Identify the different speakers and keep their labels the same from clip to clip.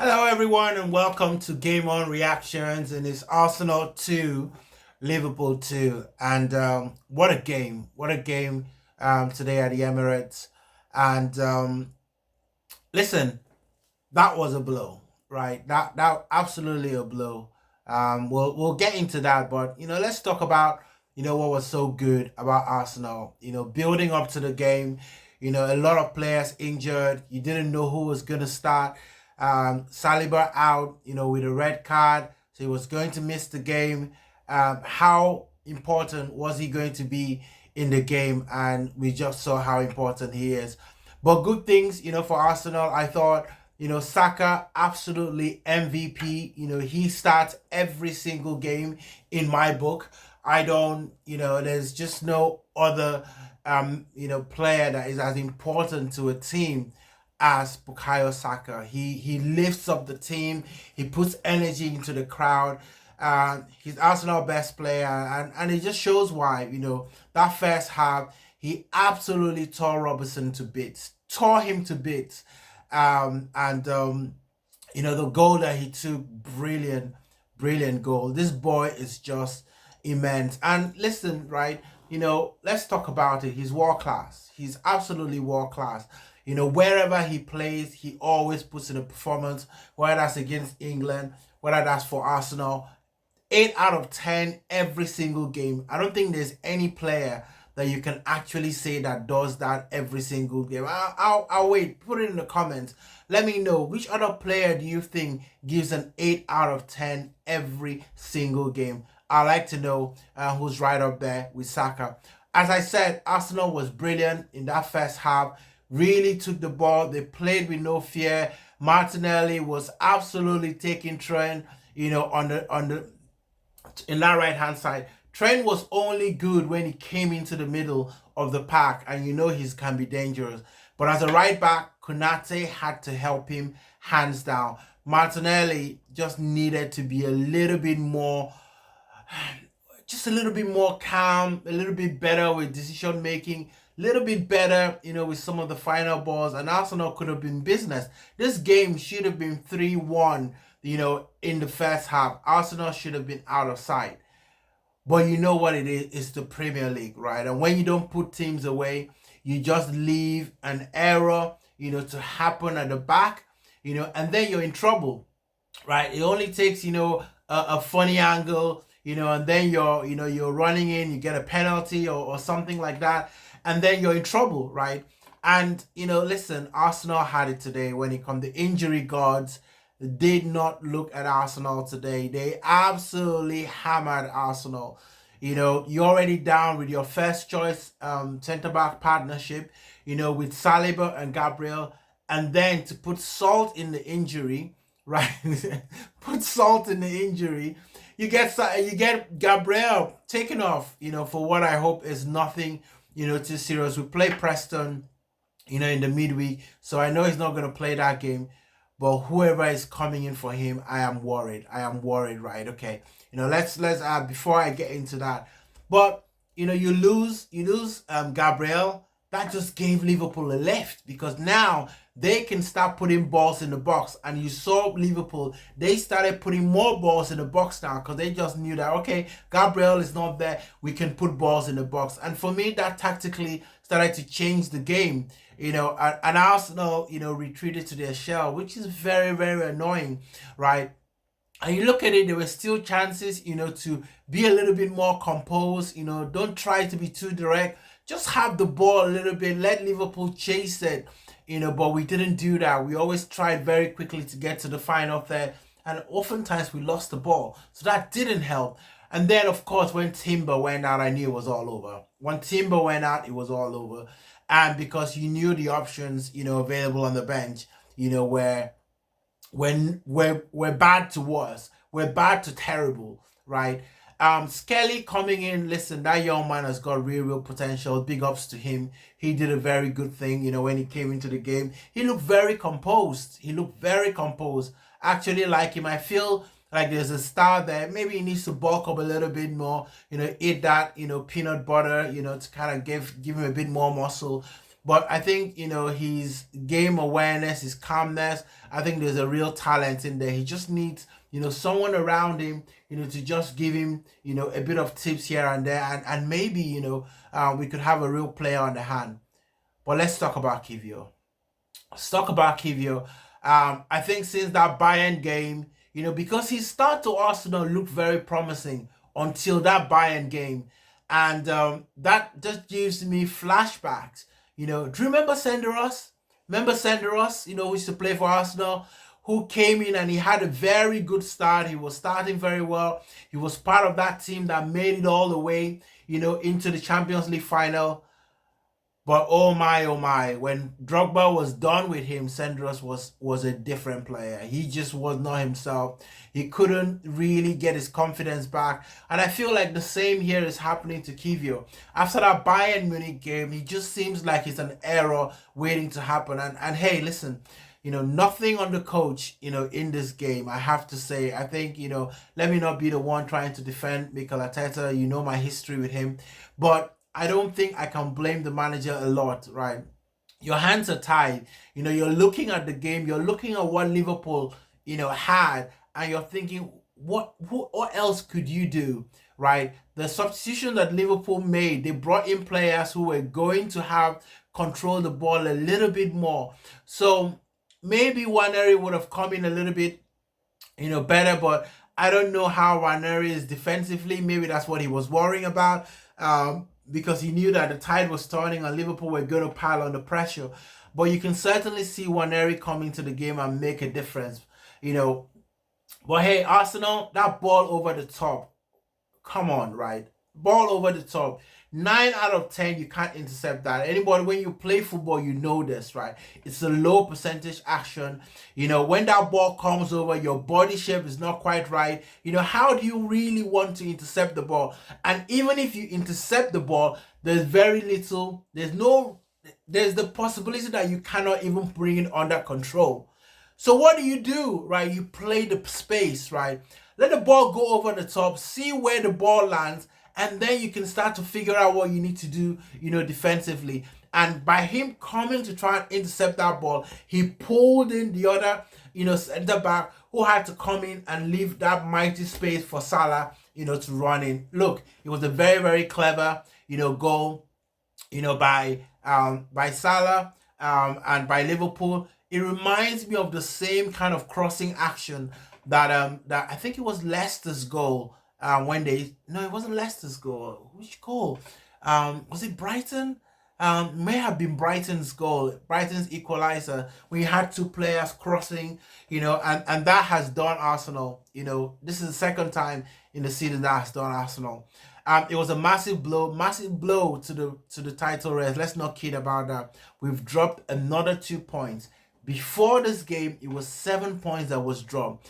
Speaker 1: Hello, everyone, and welcome to Game On Reactions. And it's Arsenal 2, Liverpool 2. And what a game! What a game today at the Emirates. And listen, that was a blow, right? That absolutely a blow. We'll get into that, but let's talk about what was so good about Arsenal. Building up to the game. A lot of players injured. You didn't know who was gonna start. Saliba out, with a red card, so he was going to miss the game. How important was he going to be in the game? And we just saw how important he is. But good things, for Arsenal. I thought, Saka absolutely MVP. He starts every single game in my book. I don't, there's just no other, player that is as important to a team as Bukayo Saka. He lifts up the team. He puts energy into the crowd. He's Arsenal best player, and it just shows why. That first half, he absolutely tore Robertson to bits, tore him to bits. And the goal that he took, brilliant, brilliant goal. This boy is just immense. And listen, right? Let's talk about it. He's world class. He's absolutely world class. Wherever he plays, he always puts in a performance, whether that's against England, whether that's for Arsenal. 8 out of 10 every single game. I don't think there's any player that you can actually say that does that every single game. I'll wait. Put it in the comments. Let me know, which other player do you think gives an 8 out of 10 every single game? I like to know who's right up there with Saka. As I said, Arsenal was brilliant in that first half. Really took the ball. They played with no fear. Martinelli was absolutely taking Trent, on the in that right hand side. Trent was only good when he came into the middle of the pack, and he can be dangerous. But as a right back, Konate had to help him hands down. Martinelli just needed to be a little bit more, just a little bit more calm, a little bit better with decision making, a little bit better, with some of the final balls, and Arsenal could have been business. This game should have been 3-1, in the first half. Arsenal should have been out of sight. But you know what it is? It's the Premier League, right? And when you don't put teams away, you just leave an error, to happen at the back, and then you're in trouble, right? It only takes, a funny angle, and then you're running in, you get a penalty or something like that, and then you're in trouble, right? And, listen, Arsenal had it today when it comes to injury gods. Did not look at Arsenal today. They absolutely hammered Arsenal. You're already down with your first choice centre-back partnership, with Saliba and Gabriel, and then to put salt in the injury, right? Put salt in the injury. You get Gabriel taken off, for what I hope is nothing, too serious. We play Preston, in the midweek, so I know he's not going to play that game. But whoever is coming in for him, I am worried. I am worried, right? Okay. Let's before I get into that. But you lose Gabriel. That just gave Liverpool a lift, because now they can start putting balls in the box. And you saw Liverpool, they started putting more balls in the box now, because they just knew that, okay, Gabriel is not there, we can put balls in the box. And for me, that tactically started to change the game. And Arsenal, retreated to their shell, which is very, very annoying, right? And you look at it, there were still chances, to be a little bit more composed. Don't try to be too direct. Just have the ball a little bit, let Liverpool chase it, but we didn't do that. We always tried very quickly to get to the final third, and oftentimes we lost the ball. So that didn't help. And then, of course, when Timber went out, I knew it was all over. When Timber went out, it was all over. And because you knew the options, available on the bench, where when we're bad to worse, we're bad to terrible, right? Skelly coming in, listen, that young man has got real potential. Big ups to him. He did a very good thing, when he came into the game. He looked very composed. Actually like him. I feel like there's a star there. Maybe he needs to bulk up a little bit more, eat that, peanut butter, to kind of give him a bit more muscle. But I think, his game awareness, his calmness, I think there's a real talent in there. He just needs, someone around him, to just give him, a bit of tips here and there. And maybe, we could have a real player on the hand. But let's talk about Kivio. Let's talk about Kivio. I think since that Bayern game, because his start to Arsenal looked very promising until that Bayern game. And that just gives me flashbacks. Do you remember Senderos? Remember Senderos, who used to play for Arsenal, who came in and he had a very good start. He was starting very well. He was part of that team that made it all the way, into the Champions League final. But oh my, when Drogba was done with him, Senderos was a different player. He just was not himself. He couldn't really get his confidence back. And I feel like the same here is happening to Kivio. After that Bayern Munich game, he just seems like it's an error waiting to happen. And hey, listen, nothing on the coach, in this game, I have to say. I think, let me not be the one trying to defend Mikel Arteta. You know my history with him. But I don't think I can blame the manager a lot, right? Your hands are tied. You're looking at the game, you're looking at what Liverpool, had, and you're thinking, what else could you do, right? The substitution that Liverpool made, they brought in players who were going to have control the ball a little bit more. So maybe Waneri would have come in a little bit, better, but I don't know how Waneri is defensively. Maybe that's what he was worrying about. Because he knew that the tide was turning and Liverpool were going to pile on the pressure. But you can certainly see Waneri coming to the game and make a difference, But hey, Arsenal, that ball over the top, come on, right? Ball over the top. 9 out of 10, you can't intercept that. Anybody, when you play football, you know this, right? It's a low percentage action. When that ball comes over, your body shape is not quite right. How do you really want to intercept the ball? And even if you intercept the ball, there's very little, there's the possibility that you cannot even bring it under control. So what do, right? You play the space, right? Let the ball go over the top, see where the ball lands, and then you can start to figure out what you need to do, defensively. And by him coming to try and intercept that ball, he pulled in the other, center back who had to come in and leave that mighty space for Salah, to run in. Look, it was a very, very clever, goal, by Salah and by Liverpool. It reminds me of the same kind of crossing action that I think it was Leicester's goal. It wasn't Leicester's goal. Which goal? Was it Brighton? May have been Brighton's goal, Brighton's equalizer, when you had two players crossing, and that has done Arsenal. This is the second time in the season that has done Arsenal. It was a massive blow to the title race. Let's not kid about that. We've dropped another 2 points. Before this game, it was 7 points that was dropped,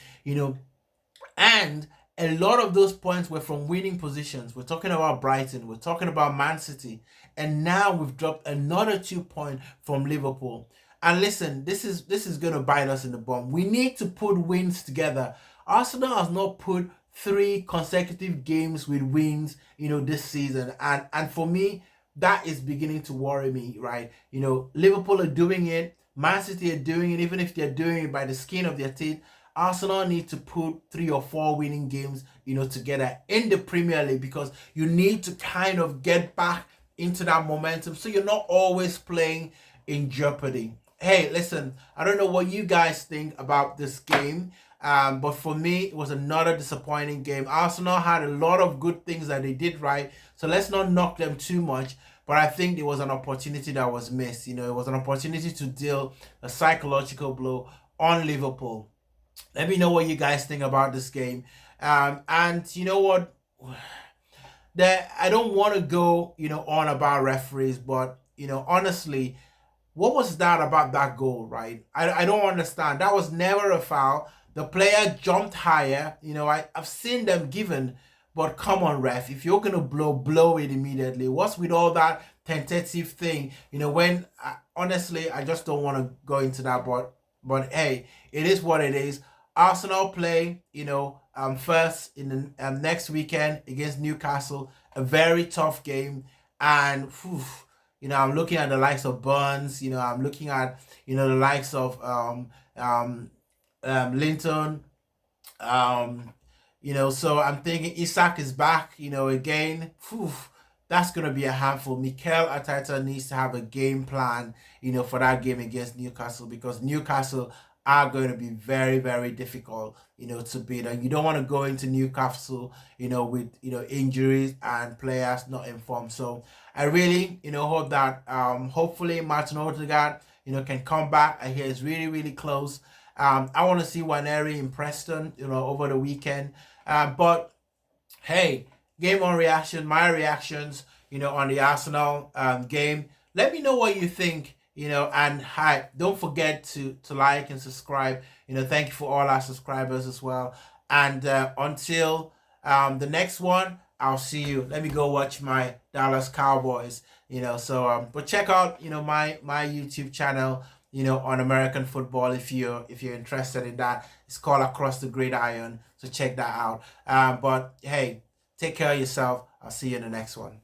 Speaker 1: and a lot of those points were from winning positions. We're talking about Brighton, we're talking about Man City, and now we've dropped another 2 points from Liverpool. And listen, this is going to bite us in the bum. We need to put wins together. Arsenal has not put 3 consecutive games with wins, this season, and for me, that is beginning to worry me, right? Liverpool are doing it, Man City are doing it, even if they're doing it by the skin of their teeth. Arsenal need to put 3 or 4 winning games, together in the Premier League, because you need to kind of get back into that momentum so you're not always playing in jeopardy. Hey, listen, I don't know what you guys think about this game, but for me, it was another disappointing game. Arsenal had a lot of good things that they did right, so let's not knock them too much. But I think there was an opportunity that was missed. It was an opportunity to deal a psychological blow on Liverpool. Let me know what you guys think about this game. And you know what? I don't want to go, on about referees, but, honestly, what was that about that goal, right? I don't understand. That was never a foul. The player jumped higher. I've seen them given, but come on, ref. If you're going to blow it immediately. What's with all that tentative thing? Honestly, I just don't want to go into that, but hey, it is what it is. Arsenal play, first in the next weekend against Newcastle, a very tough game, and I'm looking at the likes of Burns. I'm looking at the likes of Linton. Um, so I'm thinking Isak is back. Again. Phew, that's gonna be a handful. Mikel Arteta needs to have a game plan. For that game against Newcastle, because Newcastle are going to be very, very difficult. To beat, and you don't want to go into Newcastle, with injuries and players not informed. So I really, hope that hopefully Martin Odegaard, can come back. I hear it's really, really close. I want to see Waneri in Preston, over the weekend. But hey, game on reaction, my reactions, on the Arsenal game. Let me know what you think, and hi, don't forget to like and subscribe. Thank you for all our subscribers as well. And until the next one, I'll see you. Let me go watch my Dallas Cowboys. But check out my YouTube channel, on American football if you're interested in that. It's called Across the Gridiron, so check that out. But hey, take care of yourself. I'll see you in the next one.